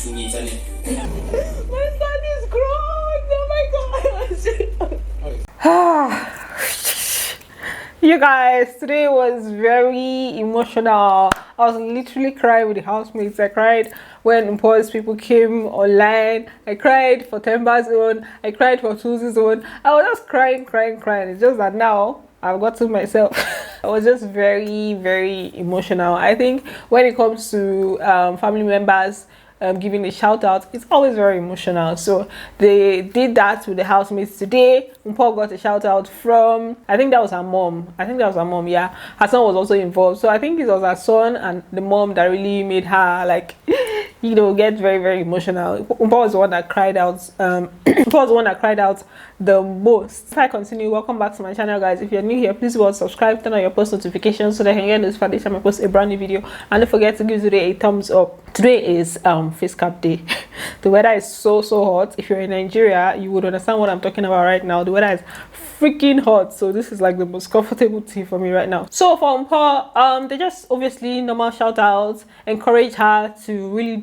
My son is grown. Oh my god. You guys, today was very emotional. I was literally crying with the housemates. I cried when Impor's people came online. I cried for Temba's own. I cried for Tuesday's own. I was just crying. It's just that now I've got to myself. I was just very, very emotional. I think when it comes to family members giving a shout out, it's always very emotional. So they did that with the housemates today. Umpo got a shout out from, I think that was her mom. Yeah, her son was also involved. So I think it was her son and the mom that really made her, like, you know, get very, very emotional. Umpo was the one that cried out. Umpo was the one that cried out the most. If I continue, welcome back to my channel, guys. If you're new here, please go subscribe, turn on your post notifications so that you can get notified each time I post a brand new video. And don't forget to give today a thumbs up. Today is face cap day. The weather is so hot. If you're in Nigeria, you would understand what I'm talking about right now. The weather is freaking hot, so this is like the most comfortable tea for me right now. So for Umpo, they just obviously normal shout outs, encourage her to really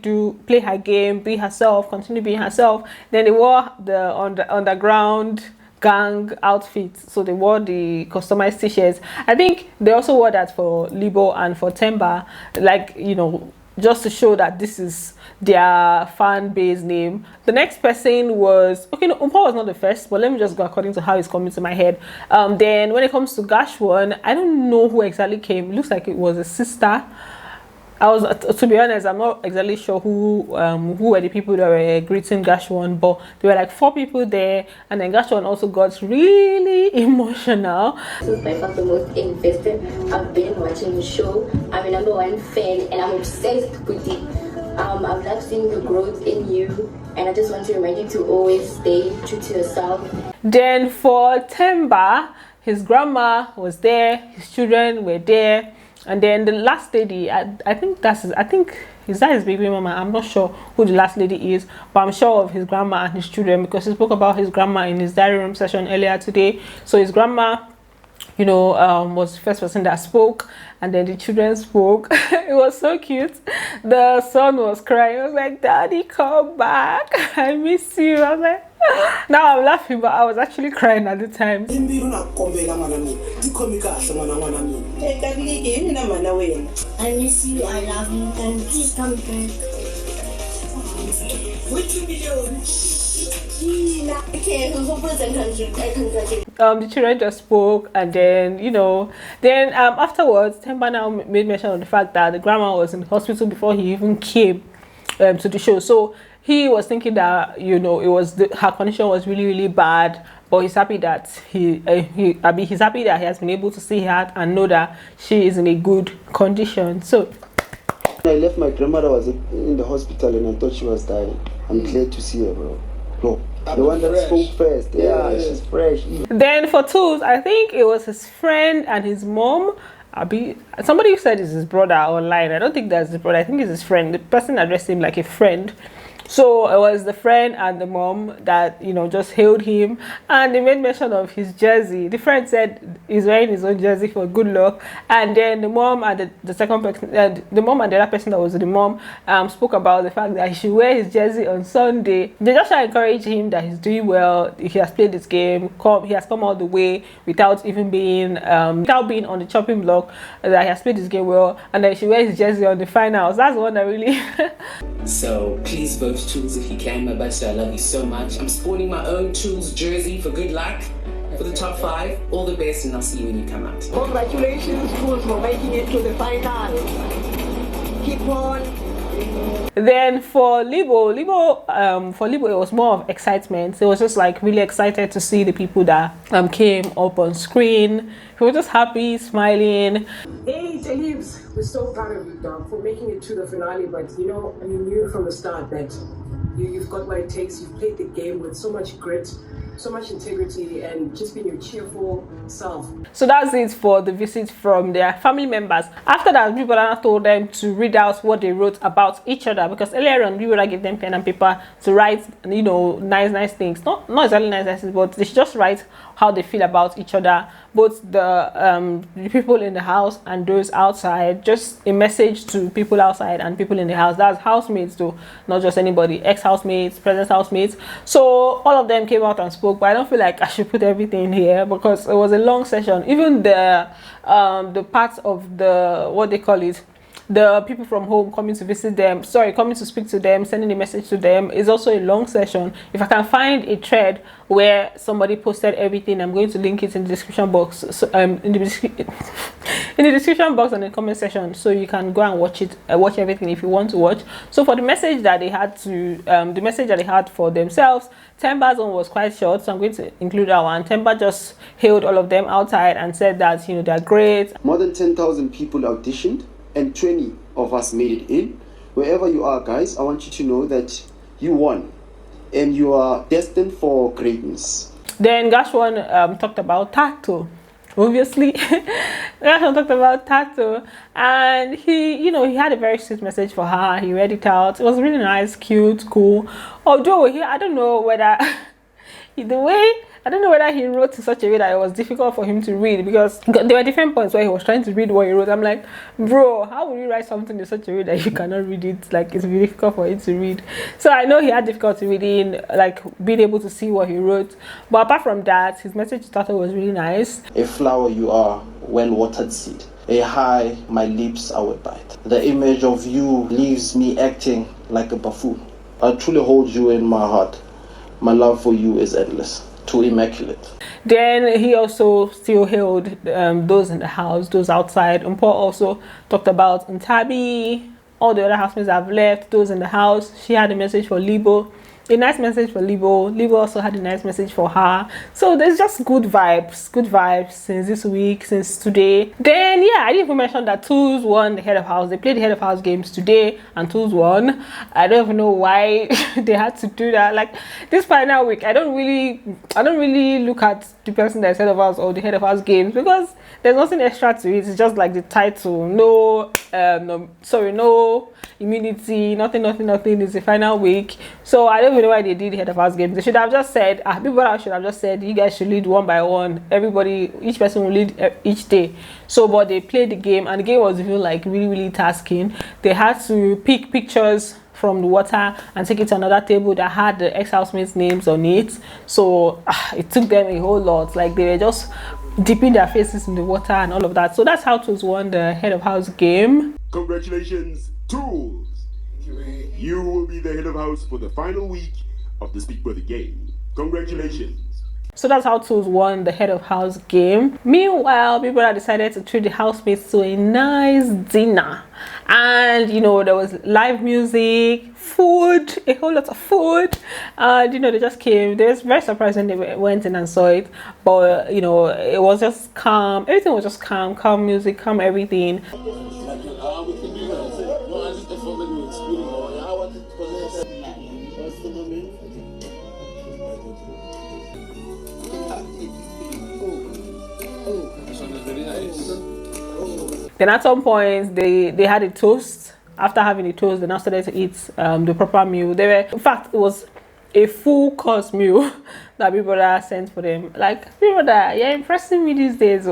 play her game, be herself, continue being herself. Then they wore the underground gang outfits, so they wore the customized t-shirts. I think they also wore that for Libo and for Temba, like, you know, just to show that this is their fan base name. The next person was, okay, no, Umpo was not the first, but let me just go according to how it's coming to my head. Then when it comes to Gashwan, I don't know who exactly came. It looks like it was a sister. To be honest, I'm not exactly sure who were the people that were greeting Gashwan, but there were like 4 people there, and then Gashwan also got really emotional. This is by far the most invested I've been watching the show. I'm a #1 fan and I'm obsessed with it. I've loved seeing the growth in you, and I just want to remind you to always stay true to yourself. Then for Temba, his grandma was there, his children were there. And then the last lady, I think is that his baby mama? I'm not sure who the last lady is, but I'm sure of his grandma and his children because he spoke about his grandma in his diary room session earlier today. So his grandma, you know, was the first person that spoke, and then the children spoke. It was so cute. The son was crying. I was like, "Daddy, come back! I miss you." I was like, now I'm laughing, but I was actually crying at the time. I miss you, I love you, and please come back. The children just spoke, and then, you know, then afterwards Temba now made mention of the fact that the grandma was in the hospital before he even came to the show. So he was thinking that, you know, it was her condition was really bad, but he's happy that he's happy that he has been able to see her and know that she is in a good condition. So I left, my grandmother was in the hospital and I thought she was dying. I'm glad to see her, bro. The one that spoke first. Yeah, she's fresh. Then for Tools, I think it was his friend and his mom. Somebody said it's his brother online. I don't think that's his brother. I think it's his friend. The person addressed him like a friend. So it was the friend and the mom that, you know, just hailed him, and they made mention of his jersey. The friend said he's wearing his own jersey for good luck, and then the mom and the second person, the mom and the other person that was the mom, spoke about the fact that he should wear his jersey on Sunday. They just try to encourage him that he's doing well. He has played this game. He has come all the way without even being on the chopping block. That he has played this game well, and that he should wear his jersey on the finals. That's the one that really. So please vote Tools if you can. My bachelor, I love you so much. I'm sporting my own Tools jersey for good luck for the top 5. All the best, and I'll see you when you come out. Congratulations, Tools, for making it to the final. Keep on. Then for Libo, it was more of excitement. It was just like really excited to see the people that came up on screen. He was just happy, smiling. Hey, Jalibs, we're so proud of you, dog, for making it to the finale. But you know, I mean, you knew from the start that you've got what it takes. You've played the game with so much grit. so much integrity and just being your cheerful self. So that's it for the visit from their family members. After that, Bbmzansi told them to read out what they wrote about each other, because earlier on Bbmzansi gave them pen and paper to write, you know, nice things. Not exactly nice things, but they should just write how they feel about each other, both the people in the house and those outside. Just a message to people outside and people in the house. That's housemates though, not just anybody, ex-housemates, present housemates. So all of them came out and spoke, but I don't feel like I should put everything here because it was a long session. Even the parts of the, what they call it, the people from home coming to visit them, coming to speak to them, sending a message to them, is also a long session. If I can find a thread where somebody posted everything, I'm going to link it in the description box. So in the description box and the comment section, so you can go and watch it, watch everything if you want to watch. So for the message that they had to, the message that they had for themselves, Temba's one was quite short, so I'm going to include that one. Temba just hailed all of them outside and said that, you know, they're great. More than 10,000 people auditioned, and 20 of us made it in. Wherever you are, guys, I want you to know that you won and you are destined for greatness. Then Gashwan talked about tattoo. Obviously, Gashwan talked about tattoo, and he had a very sweet message for her. He read it out. It was really nice, cute, cool. Although I don't know whether I don't know whether he wrote in such a way that it was difficult for him to read, because there were different points where he was trying to read what he wrote. I'm like, bro, how would you write something in such a way that you cannot read it? Like, it's really difficult for him to read. So I know he had difficulty reading, like being able to see what he wrote. But apart from that, his message to Tata was really nice. A flower you are when watered seed. A high my lips I would bite. The image of you leaves me acting like a buffoon. I truly hold you in my heart. My love for you is endless. Too immaculate. Then he also still hailed those in the house, those outside. Paul also talked about Ntabi, all the other housemates have left, those in the house. She had a message for Libo, a nice message for Libo. Libo also had a nice message for her. So there's just good vibes since this week, since today. Then yeah, I didn't even mention that Tools won the head of house. They played the head of house games today and Tools won. I don't even know why they had to do that. Like, this final week, I don't really look at the person that's head of house or the head of house games, because there's nothing extra to it. It's just like the title. No immunity, nothing. It's the final week. So I don't even know why they did the head of house games. They should have just said, people should have just said, you guys should lead one by one. Everybody, each person will lead each day. So, but they played the game, and the game was even like really tasking. They had to pick pictures from the water and take it to another table that had the ex-housemates' names on it. So it took them a whole lot. Like, they were just dipping their faces in the water and all of that. So that's how Tools won the head of house game. Congratulations, Tools! You will be the head of house for the final week of the Speak Brother game. Congratulations. So that's how Tools won the head of house game. Meanwhile, Bbmzansi decided to treat the housemates to a nice dinner. And, you know, there was live music, food, a whole lot of food. And, you know, they just came. They were very surprised when they went in and saw it. But, you know, it was just calm. Everything was just calm music, calm everything. Then at some point they had a toast. After having a toast, they now started to eat the proper meal. In fact, it was a full course meal that Bbmzansi sent for them. Like, Bbmzansi, you're impressing me these days.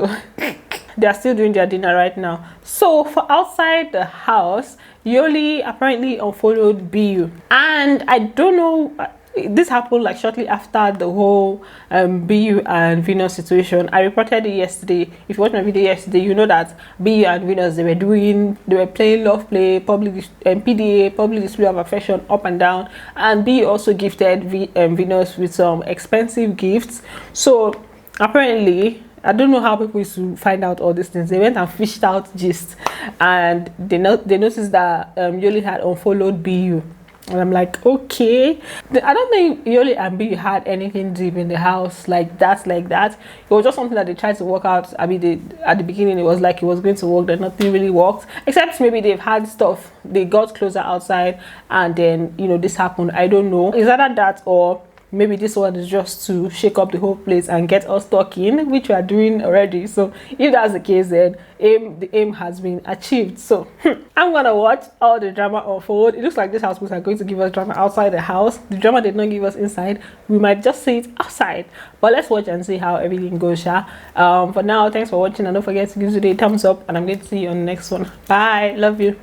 They are still doing their dinner right now. So for outside the house, Yoli apparently unfollowed BU, and I don't know. This happened like shortly after the whole BU and Venus situation. I reported it yesterday. If you watched my video yesterday, you know that BU and Venus, they were playing love play, public PDA, public display of affection, up and down. And BU also gifted Venus with some expensive gifts. So apparently, I don't know how people used to find out all these things. They went and fished out gist, and they noticed that Yoli had unfollowed BU. And I'm like, okay. I don't think Yoli and B had anything deep in the house like that. It was just something that they tried to work out. I mean, at the beginning, it was like it was going to work, then nothing really worked. Except maybe they've had stuff. They got closer outside, and then, you know, this happened. I don't know. Is either that or maybe this one is just to shake up the whole place and get us talking, which we are doing already. So if that's the case, then the aim has been achieved. So I'm gonna watch all the drama unfold. It looks like this housemates are going to give us drama outside the house. The drama did not give us inside. We might just see it outside, but let's watch and see how everything goes. For now, thanks for watching, and don't forget to give this video a thumbs up, and I'm going to see you on the next one. Bye, love you.